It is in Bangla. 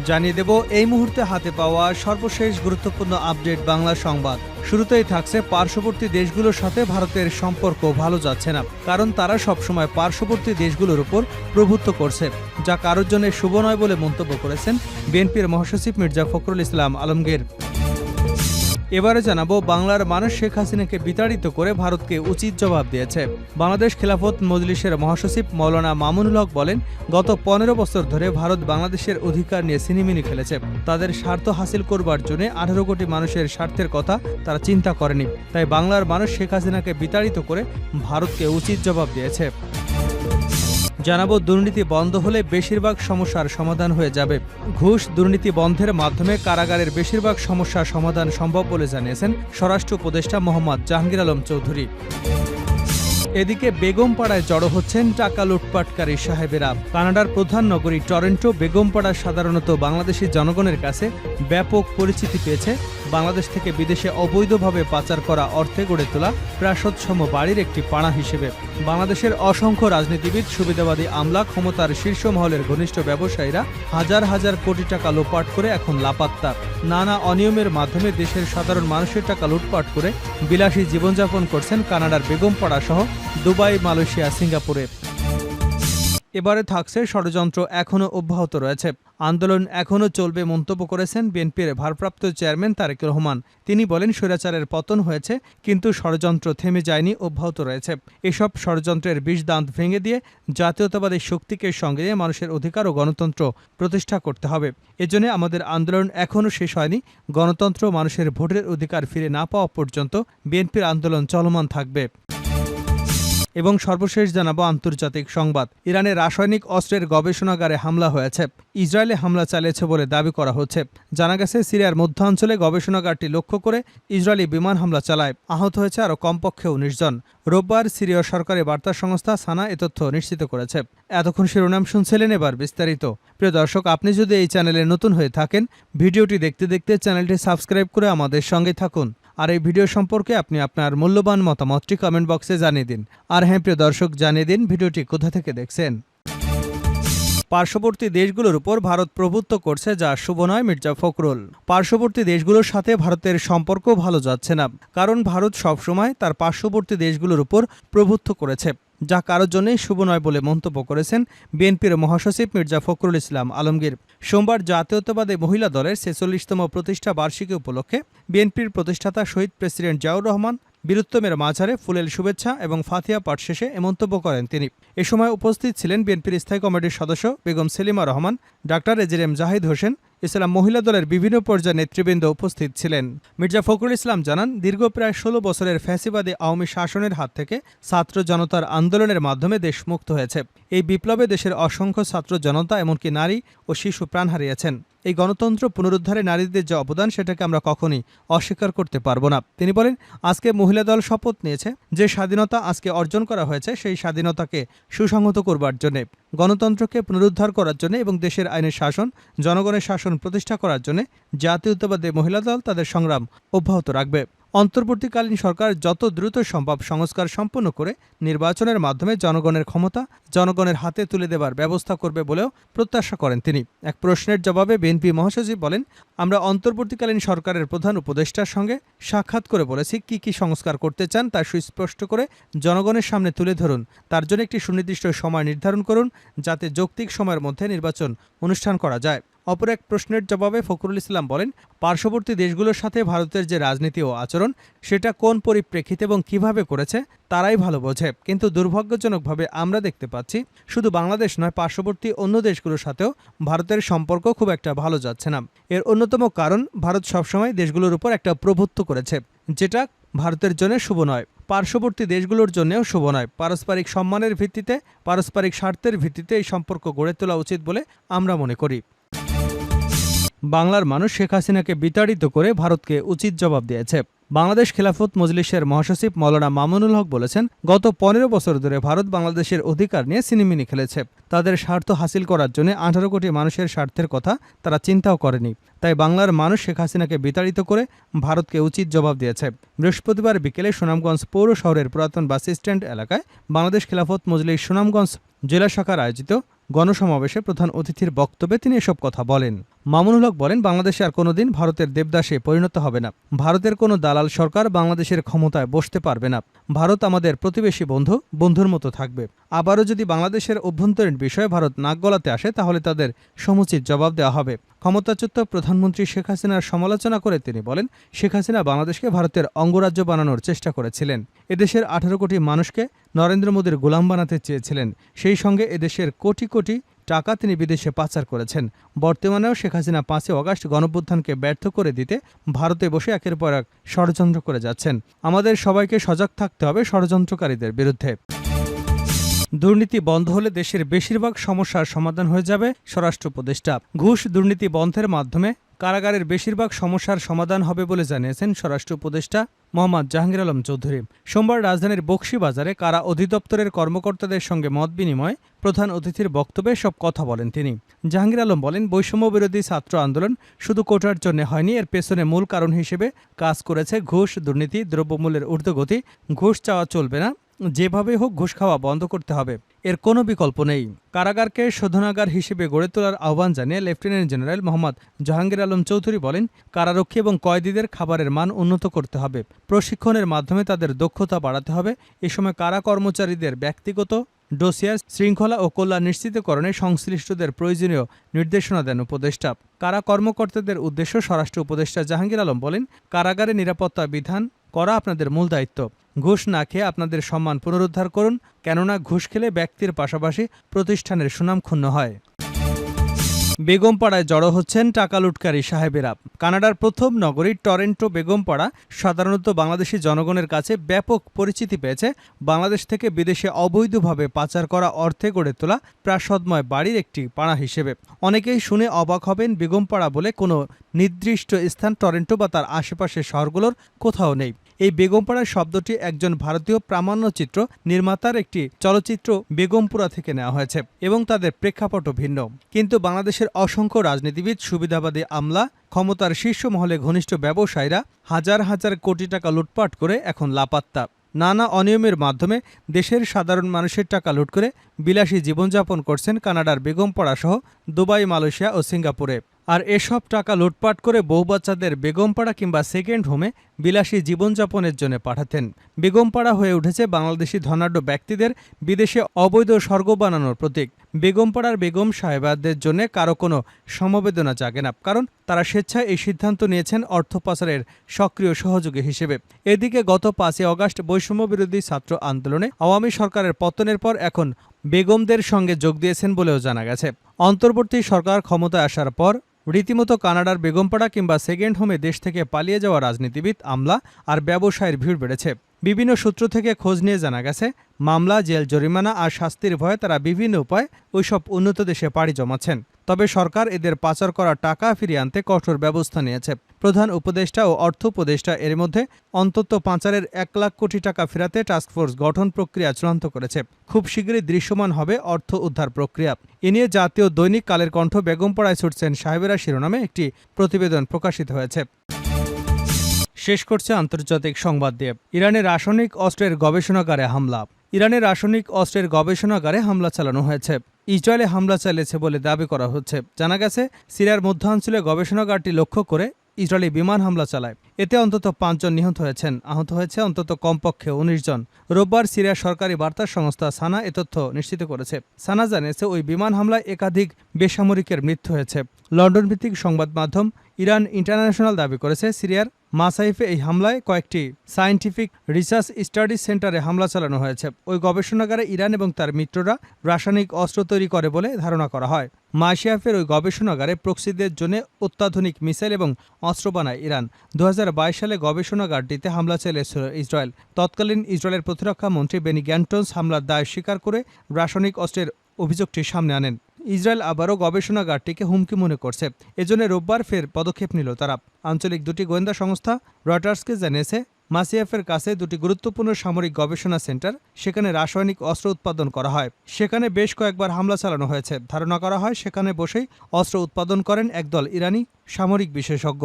জানিয়ে দেব এই মুহূর্তে হাতে পাওয়া সর্বশেষ গুরুত্বপূর্ণ আপডেট বাংলা সংবাদ। শুরুতেই থাকছে পার্শ্ববর্তী দেশগুলোর সাথে ভারতের সম্পর্ক ভালো যাচ্ছে না, কারণ তারা সবসময় পার্শ্ববর্তী দেশগুলোর উপর প্রভুত্ব করছে, যা কারোর জন্য শুভ নয় বলে মন্তব্য করেছেন বিএনপির মহাসচিব মির্জা ফখরুল ইসলাম আলমগীর। এবারে জানাবো, বাংলার মানুষ শেখ হাসিনাকে বিতাড়িত করে ভারতকে উচিত জবাব দিয়েছে। বাংলাদেশ খেলাফত মজলিসের মহাসচিব মাওলানা মামুনুল হক বলেন, গত 15 বছর ধরে ভারত বাংলাদেশের অধিকার নিয়ে ছিনিমিনি খেলেছে। তাদের স্বার্থ হাসিল করবার জন্য 18 কোটি মানুষের স্বার্থের কথা তারা চিন্তা করেনি। তাই বাংলার মানুষ শেখ হাসিনাকে বিতাড়িত করে ভারতকে উচিত জবাব দিয়েছে। জানাবো, দুর্নীতি বন্ধ হলে বেশিরভাগ সমস্যার সমাধান হয়ে যাবে। ঘুষ দুর্নীতি বন্ধের মাধ্যমে কারাগারের বেশিরভাগ সমস্যার সমাধান সম্ভব বলে জানিয়েছেন স্বরাষ্ট্র উপদেষ্টা মোহাম্মদ জাহাঙ্গীর আলম চৌধুরী। এদিকে বেগমপাড়ায় জড়ো হচ্ছেন টাকা লুটপাটকারী সাহেবেরা। কানাডার প্রধান নগরী টরন্টো বেগমপাড়া সাধারণত বাংলাদেশি জনগণের কাছে ব্যাপক পরিচিতি পেয়েছে বাংলাদেশ থেকে বিদেশে অবৈধভাবে পাচার করা অর্থে গড়ে তোলা প্রাসাদসম বাড়ির একটি পাড়া হিসেবে। বাংলাদেশের অসংখ্য রাজনীতিবিদ, সুবিধাবাদী আমলা, ক্ষমতার শীর্ষ মহলের ঘনিষ্ঠ ব্যবসায়ীরা হাজার হাজার কোটি টাকা লোপাট করে এখন লাপাত্তা। নানা অনিয়মের মাধ্যমে দেশের সাধারণ মানুষের টাকা লুটপাট করে বিলাসী জীবনযাপন করছেন কানাডার বেগমপাড়া সহ দুবাই, মালয়েশিয়া, সিঙ্গাপুরে। এবারে থাকছে ষড়যন্ত্র এখনও অব্যাহত রয়েছে, আন্দোলন এখনও চলবে মন্তব্য করেছেন বিএনপির ভারপ্রাপ্ত চেয়ারম্যান তারেক রহমান। তিনি বলেন, স্বৈরাচারের পতন হয়েছে, কিন্তু ষড়যন্ত্র থেমে যায়নি, অব্যাহত রয়েছে। এসব ষড়যন্ত্রের বিষদান্ত ভেঙে দিয়ে জাতীয়তাবাদী শক্তিকে সঙ্গে নিয়ে মানুষের অধিকার ও গণতন্ত্র প্রতিষ্ঠা করতে হবে। এজন্য আমাদের আন্দোলন এখনও শেষ হয়নি। গণতন্ত্র, মানুষের ভোটের অধিকার ফিরে না পাওয়া পর্যন্ত বিএনপির আন্দোলন চলমান থাকবে। এবং সর্বশেষ জানাবো আন্তর্জাতিক সংবাদ। ইরানের রাসায়নিক অস্ত্রের গবেষণাগারে হামলা হয়েছে। ইসরায়েলে হামলা চালিয়েছে বলে দাবি করা হচ্ছে। জানা গেছে, সিরিয়ার মধ্যাঞ্চলে গবেষণাগারটি লক্ষ্য করে ইসরায়েলি বিমান হামলা চালায়। আহত হয়েছে আরও কমপক্ষে 19 জন। রোববার সিরীয় সরকারি বার্তা সংস্থা সানা এ তথ্য নিশ্চিত করেছে। এতক্ষণ শিরোনাম শুনছিলেন, এবার বিস্তারিত। প্রিয় দর্শক, আপনি যদি এই চ্যানেলে নতুন হয়ে থাকেন, ভিডিওটি দেখতে দেখতে চ্যানেলটি সাবস্ক্রাইব করে আমাদের সঙ্গে থাকুন। আর এই ভিডিও সম্পর্কে আপনি আপনার মূল্যবান মতামতটি কমেন্ট বক্সে জানিয়ে দিন। আর হ্যাঁ প্রিয় দর্শক, জানিয়ে দিন ভিডিওটি কোথা থেকে দেখছেন। পার্শ্ববর্তী দেশগুলোর উপর ভারত প্রভুত্ব করছে, যা শুভ নয়। মির্জা ফখরুল। পার্শ্ববর্তী দেশগুলোর সাথে ভারতের সম্পর্ক ভালো যাচ্ছে না, কারণ ভারত সবসময় তার পার্শ্ববর্তী দেশগুলোর উপর প্রভুত্ব করেছে, যা কারোর জন্যই শুভ নয় বলে মন্তব্য করেছেন বিএনপির মহাসচিব মির্জা ফখরুল ইসলাম আলমগীর। সোমবার জাতীয়তাবাদী মহিলা দলের 46তম প্রতিষ্ঠা বার্ষিকী উপলক্ষে বিএনপির প্রতিষ্ঠাতা শহীদ প্রেসিডেন্ট জিয়াউর রহমান বীরুত্তমের মাঝারে ফুলেল শুভেচ্ছা এবং ফাতিহা পাঠ শেষে এ মন্তব্য করেন তিনি। এ সময় উপস্থিত ছিলেন বিএনপির স্থায়ী কমিটির সদস্য বেগম সেলিমা রহমান, ডাক্তার এজেএম জাহিদ হোসেন, ইসলাম মহিলা দলের বিভিন্ন পর্যায়ের নেতৃবৃন্দ উপস্থিত ছিলেন। মির্জা ফখরুল ইসলাম জানান, দীর্ঘ প্রায় 16 বছরের ফ্যাসিবাদী আওয়ামী শাসনের হাত থেকে ছাত্র জনতার আন্দোলনের মাধ্যমে দেশ মুক্ত হয়েছে। এই বিপ্লবে দেশের অসংখ্য ছাত্র জনতা, এমনকি নারী ও শিশু প্রাণ হারিয়েছেন। এই গণতন্ত্র পুনরুদ্ধারে নারীদের যে অবদান, সেটাকে আমরা কখনই অস্বীকার করতে পারবো না। তিনি বলেন, আজকে মহিলা দল শপথ নিয়েছে যে স্বাধীনতা আজকে অর্জন করা হয়েছে, সেই স্বাধীনতাকে সুসংহত করবার জন্য, গণতন্ত্রকে পুনরুদ্ধার করার জন্য এবং দেশের আইনের শাসন, জনগণের শাসন প্রতিষ্ঠা করার জন্য জাতীয়তাবাদী মহিলা দল তাদের সংগ্রাম অব্যাহত রাখবে। অন্তর্বর্তীকালীন সরকার যত দ্রুত সম্ভব সংস্কার সম্পন্ন করে নির্বাচনের মাধ্যমে জনগণের ক্ষমতা জনগণের হাতে তুলে দেবার ব্যবস্থা করবে বলেও প্রত্যাশা করেন তিনি। এক প্রশ্নের জবাবে বিএনপি মহাসচিব বলেন, আমরা অন্তর্বর্তীকালীন সরকারের প্রধান উপদেষ্টার সঙ্গে সাক্ষাৎ করে বলেছি কি কি সংস্কার করতে চান তা সুস্পষ্ট করে জনগণের সামনে তুলে ধরুন। তার জন্য একটি সুনির্দিষ্ট সময় নির্ধারণ করুন, যাতে যৌক্তিক সময়ের মধ্যে নির্বাচন অনুষ্ঠান করা যায়। অপর এক প্রশ্নের জবাবে ফখরুল ইসলাম বলেন, পার্শ্ববর্তী দেশগুলোর সাথে ভারতের যে রাজনীতি ও আচরণ, সেটা কোন পরিপ্রেক্ষিতে এবং কিভাবে করেছে তারাই ভালো বোঝে। কিন্তু দুর্ভাগ্যজনকভাবে আমরা দেখতে পাচ্ছি, শুধু বাংলাদেশ নয়, পার্শ্ববর্তী অন্য দেশগুলোর সাথেও ভারতের সম্পর্ক খুব একটা ভালো যাচ্ছে না। এর অন্যতম কারণ, ভারত সবসময় দেশগুলোর উপর একটা প্রভুত্ব করেছে, যেটা ভারতের জন্য শুভ নয়, পার্শ্ববর্তী দেশগুলোর জন্যও শুভ নয়। পারস্পরিক সম্মানের ভিত্তিতে, পারস্পরিক স্বার্থের ভিত্তিতে এই সম্পর্ক গড়ে তোলা উচিত বলে আমরা মনে করি। বাংলার মানুষ শেখ হাসিনাকে বিতাড়িত করে ভারতকে উচিত জবাব দিয়েছে। বাংলাদেশ খেলাফত মজলিসের মহাসচিব মাওলানা মামুনুল হক বলেছেন, গত 15 বছর ধরে ভারত বাংলাদেশের অধিকার নিয়ে ছিনিমিনি খেলেছে। তাদের স্বার্থ হাসিল করার জন্য 18 কোটি মানুষের স্বার্থের কথা তারা চিন্তাও করেনি। তাই বাংলার মানুষ শেখ হাসিনাকে বিতাড়িত করে ভারতকে উচিত জবাব দিয়েছে। বৃহস্পতিবার বিকেলে সুনামগঞ্জ পৌর শহরের পুরাতন বাস স্ট্যান্ড এলাকায় বাংলাদেশ খেলাফত মজলিস সুনামগঞ্জ জেলা শাখার আয়োজিত গণসমাবেশে প্রধান অতিথির বক্তব্যে তিনি এসব কথা বলেন। মামুনুল হক বলেন, বাংলাদেশে আর কোনোদিন ভারতের দেবদাসে পরিণত হবে না। ভারতের কোনো দালাল সরকার বাংলাদেশের ক্ষমতায় বসতে পারবে না। ভারত আমাদের প্রতিবেশী বন্ধু, বন্ধুর মতো থাকবে। আবারও যদি বাংলাদেশের অভ্যন্তরীণ বিষয়ে ভারত নাক গলাতে আসে, তাহলে তাদের সমুচিত জবাব দেওয়া হবে। ক্ষমতাচ্যুত প্রধানমন্ত্রী শেখ হাসিনার সমালোচনা করে তিনি বলেন, শেখ হাসিনা বাংলাদেশকে ভারতের অঙ্গরাজ্য বানানোর চেষ্টা করেছিলেন। এদেশের 18 কোটি মানুষকে নরেন্দ্র মোদীর গোলাম বানাতে চেয়েছিলেন। সেই সঙ্গে এদেশের কোটি কোটি টাকা তিনি বিদেশে পাচার করেছেন। বর্তমানেও শেখ হাসিনা 5 আগস্ট গণঅভ্যুত্থানকে ব্যর্থ করে দিতে ভারতে বসে একের পর এক ষড়যন্ত্র করে যাচ্ছেন। আমাদের সবাইকে সজাগ থাকতে হবে ষড়যন্ত্রকারীদের বিরুদ্ধে। দুর্নীতি বন্ধ হলে দেশের বেশিরভাগ সমস্যার সমাধান হয়ে যাবে, স্বরাষ্ট্র উপদেষ্টা। ঘুষ দুর্নীতি বন্ধের মাধ্যমে কারাগারের বেশিরভাগ সমস্যার সমাধান হবে বলে জানিয়েছেন স্বরাষ্ট্র উপদেষ্টা মোহাম্মদ জাহাঙ্গীর আলম চৌধুরী। সোমবার রাজধানীর বকশীবাজারে কারা অধিদপ্তরের কর্মকর্তাদের সঙ্গে মত বিনিময়ে প্রধান অতিথির বক্তব্যে সব কথা বলেন তিনি। জাহাঙ্গীর আলম বলেন, বৈষম্য বিরোধী ছাত্র আন্দোলন শুধু কোটার জন্য হয়নি, এর পেছনে মূল কারণ হিসেবে কাজ করেছে ঘুষ, দুর্নীতি, দ্রব্যমূল্যের ঊর্ধ্বগতি। ঘুষ চাওয়া চলবে না, যেভাবে হোক ঘুষ খাওয়া বন্ধ করতে হবে, এর কোনো বিকল্প নেই। কারাগারকে শোধনাগার হিসেবে গড়ে তোলার আহ্বান জানিয়ে লেফটেন্যান্ট জেনারেল মোহাম্মদ জাহাঙ্গীর আলম চৌধুরী বলেন, কারারক্ষী এবং কয়েদিদের খাবারের মান উন্নত করতে হবে, প্রশিক্ষণের মাধ্যমে তাদের দক্ষতা বাড়াতে হবে। এ সময় কারা কর্মচারীদের ব্যক্তিগত ডোসিয়ার, শৃঙ্খলা ও কল্যাণ নিশ্চিতকরণে সংশ্লিষ্টদের প্রয়োজনীয় নির্দেশনা দেন উপদেষ্টা। কারা কর্মকর্তাদের উদ্দেশ্য স্বরাষ্ট্র উপদেষ্টা জাহাঙ্গীর আলম বলেন, কারাগারে নিরাপত্তা বিধান করা আপনাদের মূল দায়িত্ব। ঘুষ না খেয়ে আপনাদের সম্মান পুনরুদ্ধার করুন, কেননা ঘুষ খেলে ব্যক্তির পাশাপাশি প্রতিষ্ঠানের সুনাম ক্ষুণ্ণ হয়। বেগমপাড়ায় জড়ো হচ্ছেন টাকা লুটকারী সাহেবেরা। কানাডার প্রথম নগরী টরন্টো বেগমপাড়া সাধারণত বাংলাদেশি জনগণের কাছে ব্যাপক পরিচিতি পেয়েছে বাংলাদেশ থেকে বিদেশে অবৈধভাবে পাচার করা অর্থে গড়ে তোলা প্রাসাদময় বাড়ির একটি পাড়া হিসেবে। অনেকেই শুনে অবাক হবেন, বেগমপাড়া বলে কোনো নির্দিষ্ট স্থান টরন্টো বা তার আশেপাশের শহরগুলোর কোথাও নেই। এই বেগমপাড়া শব্দটি একজন ভারতীয় প্রামাণ্যচিত্র নির্মাতার একটি চলচ্চিত্র বেগমপুরা থেকে নেওয়া হয়েছে এবং তাদের প্রেক্ষাপটও ভিন্ন। কিন্তু বাংলাদেশের অসংখ্য রাজনীতিবিদ, সুবিধাবাদী আমলা, ক্ষমতার শীর্ষ মহলে ঘনিষ্ঠ ব্যবসায়ীরা হাজার হাজার কোটি টাকা লুটপাট করে এখন লাপাত্তা। নানা অনিয়মের মাধ্যমে দেশের সাধারণ মানুষের টাকা লুট করে বিলাসী জীবনযাপন করছেন কানাডার বেগমপাড়া সহ দুবাই, মালয়েশিয়া ও সিঙ্গাপুরে। আর এসব টাকা লুটপাট করে বউ বাচ্চাদের বেগমপাড়া কিংবা সেকেন্ড হোমে বিলাসী জীবনযাপনের জন্য পাঠাতেন। বেগমপাড়া হয়ে উঠেছে বাংলাদেশি ধনাঢ্য ব্যক্তিদের বিদেশে অবৈধ স্বর্গ বানানোর প্রতীক। বেগমপাড়ার বেগম সাহেবাদের জন্য কারো কোনো সমবেদনা জাগে না, কারণ তারা স্বেচ্ছায় এই সিদ্ধান্ত নিয়েছেন অর্থ পাচারের সক্রিয় সহযোগী হিসেবে। এদিকে গত 5 আগস্ট বৈষম্য বিরোধী ছাত্র আন্দোলনে আওয়ামী সরকারের পতনের পর এখন বেগমদের সঙ্গে যোগ দিয়েছেন বলেও জানা গেছে। অন্তর্বর্তী সরকার ক্ষমতায় আসার পর রীতিমতো কানাডার বেগমপাড়া কিংবা সেকেন্ড হোমে দেশ থেকে পালিয়ে যাওয়া রাজনীতিবিদ, আমলা আর ব্যবসায়ীর ভিড় বেড়েছে। বিভিন্ন সূত্র থেকে খোঁজ নিয়ে জানা গেছে, মামলা, জেল, জরিমানা আর শাস্তির ভয়ে তারা বিভিন্ন উপায়ে ওইসব উন্নত দেশে পাড়ি জমাচ্ছেন। তবে সরকার এদের পাচার করা টাকা ফিরিয়ে আনতে কঠোর ব্যবস্থা নিয়েছে। প্রধান উপদেষ্টা ও অর্থ উপদেষ্টা এর মধ্যে অন্তত পাচারের 1 লাখ কোটি টাকা ফেরাতে টাস্কফোর্স গঠন প্রক্রিয়া চূড়ান্ত করেছে। খুব শীঘ্রই দৃশ্যমান হবে অর্থ উদ্ধার প্রক্রিয়া। এ নিয়ে জাতীয় দৈনিক কালের কণ্ঠ বেগমপাড়ায় ছুটছেন সাহেবেরা শিরোনামে একটি প্রতিবেদন প্রকাশিত হয়েছে। শেষ করছে আন্তর্জাতিক সংবাদ দিয়ে। ইরানের রাসায়নিক অস্ত্রের গবেষণাগারে হামলা। ইরানের রাসায়নিক অস্ত্রের গবেষণাগারে হামলা চালানো হয়েছে। ইসরায়েলে হামলা চালিয়েছে বলে দাবি করা হচ্ছে। জানা গেছে, সিরিয়ার মধ্যাঞ্চলে গবেষণাগারটি লক্ষ্য করে ইসরায়েলি বিমান হামলা চালায়। এতে অন্তত 5 জন নিহত হয়েছেন, আহত হয়েছে অন্তত কমপক্ষে 19 জন। রোববার সিরিয়ার সরকারি বার্তা সংস্থা সানা এ তথ্য নিশ্চিত করেছে। সানা জানিয়েছে, ওই বিমান হামলায় একাধিক বেসামরিকের মৃত্যু হয়েছে। লন্ডন ভিত্তিক সংবাদ মাধ্যম ইরান ইন্টারন্যাশনাল দাবি করেছে, সিরিয়ার মাসাইফে এই হামলায় কয়েকটি সায়েন্টিফিক রিসার্চ স্টাডিজ সেন্টারে হামলা চালানো হয়েছে। ওই গবেষণাগারে ইরান এবং তার মিত্ররা রাসায়নিক অস্ত্র তৈরি করে বলে ধারণা করা হয়। মাসাইফের ওই গবেষণাগারে প্রক্সিদের জন্য অত্যাধুনিক মিসাইল এবং অস্ত্র বানায় ইরান। 2022 সালে গবেষণাগারটিতে হামলা চালিয়েছিল ইসরায়েল। তৎকালীন ইসরায়েলের প্রতিরক্ষা মন্ত্রী বেনি গ্যান্টস হামলার দায় স্বীকার করে রাসায়নিক অস্ত্রের অভিযোগটি সামনে আনেন। ইসরায়েল আবারও গবেষণাগারটিকে হুমকি মনে করছে। এজন্য রোববার ফের পদক্ষেপ নিল তারা। আঞ্চলিক দুটি গোয়েন্দা সংস্থা রয়টার্সকে জানিয়েছে, মাসিয়াফের কাছে 2টি গুরুত্বপূর্ণ সামরিক গবেষণা সেন্টার, সেখানে রাসায়নিক অস্ত্র উৎপাদন করা হয়। সেখানে বেশ কয়েকবার হামলা চালানো হয়েছে। ধারণা করা হয় সেখানে বসেই অস্ত্র উৎপাদন করেন একদল ইরানি সামরিক বিশেষজ্ঞ।